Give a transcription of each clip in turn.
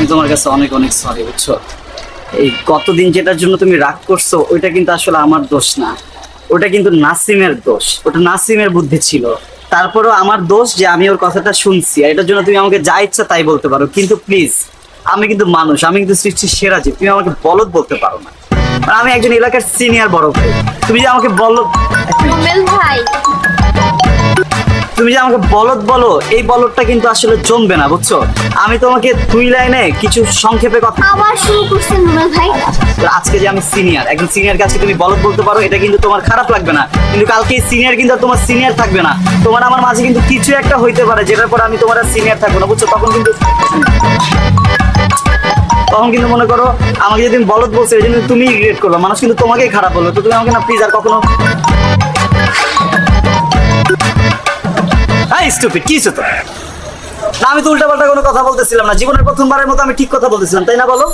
আমি তোমার কাছে অনেক অনেক সরি, বুঝছো? এই কতদিন যেটার জন্য তুমি রাগ করছো ওইটা কিন্তু আসলে আমার দোষ না, ওটা কিন্তু নাসিমের দোষ, ওটা নাসিমের বুদ্ধি ছিল। তারপরেও আমার দোষ যে আমি ওর কথাটা শুনছি, আর এটার জন্য তুমি আমাকে যা ইচ্ছা তাই বলতে পারো, কিন্তু প্লিজ আমি কিন্তু মানুষ, আমি কিন্তু সৃষ্টির সেরা জীব, তুমি আমাকে বলদ বলতে পারো না। আর আমি একজন এলাকার সিনিয়র বড় ভাই, তুমি যে আমাকে বলদ ভাই তুমি যে আমাকে বলদ বলো, এই বলদটা কিন্তু আসলে জমবে না, বুঝছো? আমি তোমাকে দুই লাইনে কিছু সংক্ষেপে কথা। আবার শুরু করছেন রুবেল ভাই। আজকে যে আমি সিনিয়র, একজন সিনিয়র কাছে তুমি বলদ বলতে পারো, এটা কিন্তু তোমার খারাপ লাগবে না, কিন্তু কালকে সিনিয়র কিন্তু আর তোমার সিনিয়র থাকবে না। তোমার আমার মাঝে কিন্তু কিছু একটা হইতে পারে যেটার পর আমি তোমার আর সিনিয়র থাকবো না, বুঝছো? তখন কিন্তু মনে করো আমাকে যদি তুমি বলদ বলছো এই জন্য তুমি রিগ্রেট করবে, মানুষ কিন্তু তোমাকেই খারাপ বলবে। তো তুমি আমাকে না প্লিজ আর কখনো স্টুপিড কি তো না, আমি তো উল্টাপাল্টা কোনো কথা বলতেছিলাম না, জীবনের প্রথমবারের মতো আমি ঠিক কথা বলতেছিলাম, তাই না বলো?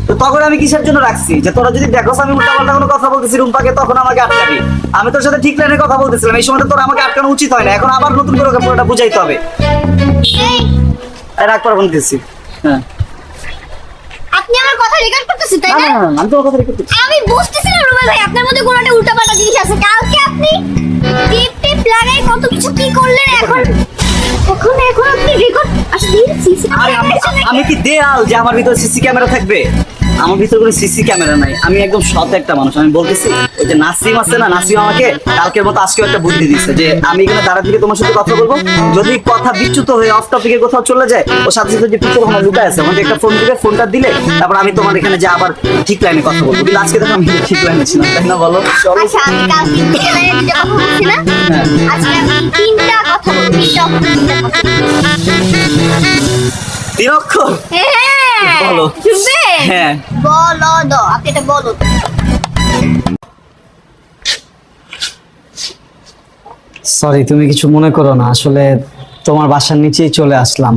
তো তখন আমি কিসের জন্য রাখছি যে তোরা যদি দেখো আমি উল্টাপাল্টা কোনো কথা বলতেছি রুম্পাকে, তখন আমাকে আটকাবি? আমি তোর সাথে ঠিক লাইনে কথা বলতেছিলাম, এই সময় তোরা আমাকে আটকানো উচিত হয় না, এখন আবার নতুন করে পুরোটা বুঝাইতে হবে। রাগ পারবো দিচ্ছি। হ্যাঁ, আপনি আমার কথা রেকর্ড করতেছেন তাই না? আমি তোমার কথা রেকর্ড করছি। আমি বুঝতেছি না রুবেল ভাই, আপনার মধ্যে কোনো একটা উল্টাপাল্টা জিনিস আছে। কালকে আপনি টিপ টিপ লাগাই কত কিছু কি করলেন, এখন আপনি রেকর্ড আসলে সিসি আরে আমি কি দেয়াল যে আমার ভিতরে সিসি ক্যামেরা থাকবে? আমার ভিতরে কোনো সিসি ক্যামেরা নাই, আমি একদম সৎ একটা মানুষ। আমি বলতেছি ওই যে নাসিম আছে না, নাসিম আমাকে কালকের মতো আজকেও একটা বুদ্ধি দিচ্ছে যে আমি এখানে দাঁড়া থেকে তোমার সাথে কথা বলবো, যদি কথা বিচ্যুত হয়ে অফ টপিকে কোথাও চলে যায়, ও সাথে সাথে যে পিছনে আমার লুকায় আছে, আমাকে একটা ফোন দিলে, ফোনটা দিলে তারপর আমি তোমার এখানে যে আবার ঠিক লাইনে কথা বলবো। কিন্তু আজকে দেখো আমি ঠিক লাইনে ছিলাম, তাই না বলো? আচ্ছা আমি কালকে দুটো লাইনে দুটো কথা বলছি না, আজকে আমি তিনটা কথা বলবো, তিনটা কথা। 3 অক্ষর? হ্যাঁ বলো। শুনবে? হ্যাঁ বলো দো, আপনি এটা বলো। সরি, তুমি কিছু মনে করো না, আসলে তোমার বাসার নিচেই চলে আসলাম।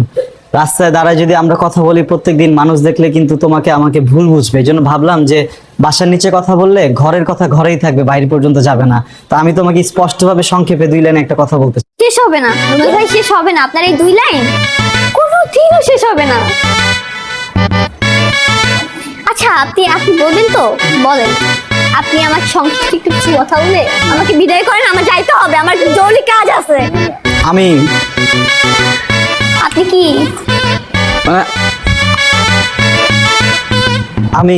রাস্তায় দাঁড়ায় যদি আমরা কথা বলি প্রত্যেকদিন, মানুষ দেখলে কিন্তু তোমাকে আমাকে ভুল বুঝবে, এই জন্য ভাবলাম যে বাসার নিচে কথা বললে ঘরের কথা ঘরেই থাকবে, বাইরে পর্যন্ত যাবে না। তো আমি তোমাকে স্পষ্টভাবে সংক্ষেপে 2 লাইনে একটা কথা বলতে চাই। শেষ হবে না রুবেল ভাই, শেষ হবে না আপনার এই 2 লাইন, কোনোদিনও শেষ হবে না। আচ্ছা আপনি বলবেন তো, বলেন। আপনি আমার সংক্ষিপ্ত একটু কিছু কথা বলে আমাকে বিদায় করেন, আমার যাইতে হবে, আমার জরুরি কাজ আছে। আমি আপনি কি মানে আমি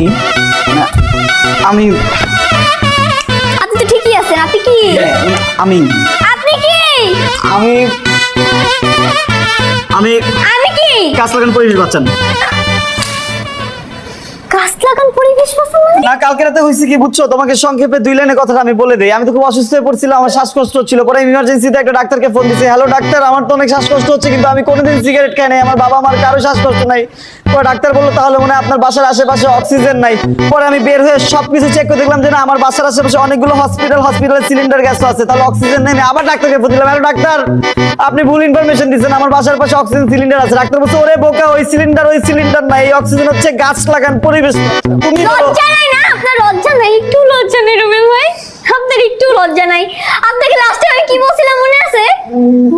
আমি আপনি তো ঠিকই আছেন, আপনি কি আমি আপনি কি আমি আমি আমি কি গাছ লাগান পরিবেশ বাঁচান। গাছ লাগান পরিবেশ বাঁচান মানে? না, কালকে রাতে হয়েছে কি বুঝছো, তোমাকে সংক্ষেপে 2 লাইনে কথাটা আমি বলে দেই। আমি তো খুব অসুস্থ হয়ে পড়ছিলাম, আমার শ্বাসকষ্ট হচ্ছিল, পরে ইমার্জেন্সিতে একটা ডাক্তারকে ফোন দিয়েছি। হ্যালো ডাক্তার, আমার তো অনেক শ্বাসকষ্ট হচ্ছে, কিন্তু আমি কোনোদিন সিগারেট খাই নাই, আমার বাবা আমার কারো শ্বাসকষ্ট নাই। পরে ডাক্তার বললো তাহলে মনে হয় আপনার বাসার আশেপাশে অক্সিজেন নাই। পরে আমি বের হয়ে সবকিছু চেক করে দেখলাম যে না, আমার বাসার আশেপাশে অনেকগুলো হসপিটালের সিলিন্ডার গ্যাস আছে, তাহলে অক্সিজেন নেই। আবার ডাক্তারকে ফোন দিলাম, হ্যালো ডাক্তার, আপনি ভুল ইনফরমেশন দিচ্ছেন, আমার বাসার পাশে অক্সিজেন সিলিন্ডার আছে। ডাক্তার বলছে ওরে বোকা, ওই সিলিন্ডার নাই, এই অক্সিজেন হচ্ছে গাছ লাগান পরিবেশ। তুমি লজ্জা নাই না আপনার? লজ্জা নাই? একটু লজ্জা নেই রুবেল ভাই? আপনার একটু লজ্জা নাই? আপনাকে লাস্টে আমি কি বলছিলাম মনে আছে?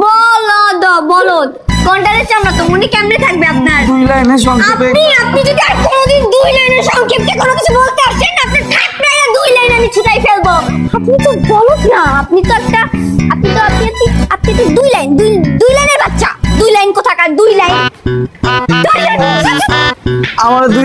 বলদ বলদ, কোনটারে চামড়া তো মনে কেমনে থাকবে আপনার? 2 লাইনে সংক্ষেপে আপনি যদি আর কোনোদিন 2 লাইনের সংক্ষেপে কোনো কিছু বলতে আসেন না, আপনার থাকবে না 2 লাইন আমি ছুটাই ফেলবো। আপনি তো বলদ না, আপনি তো 2 লাইন, 2 লাইনের বাচ্চা। 2 লাইন কোথাকার 2 লাইন? আমার 2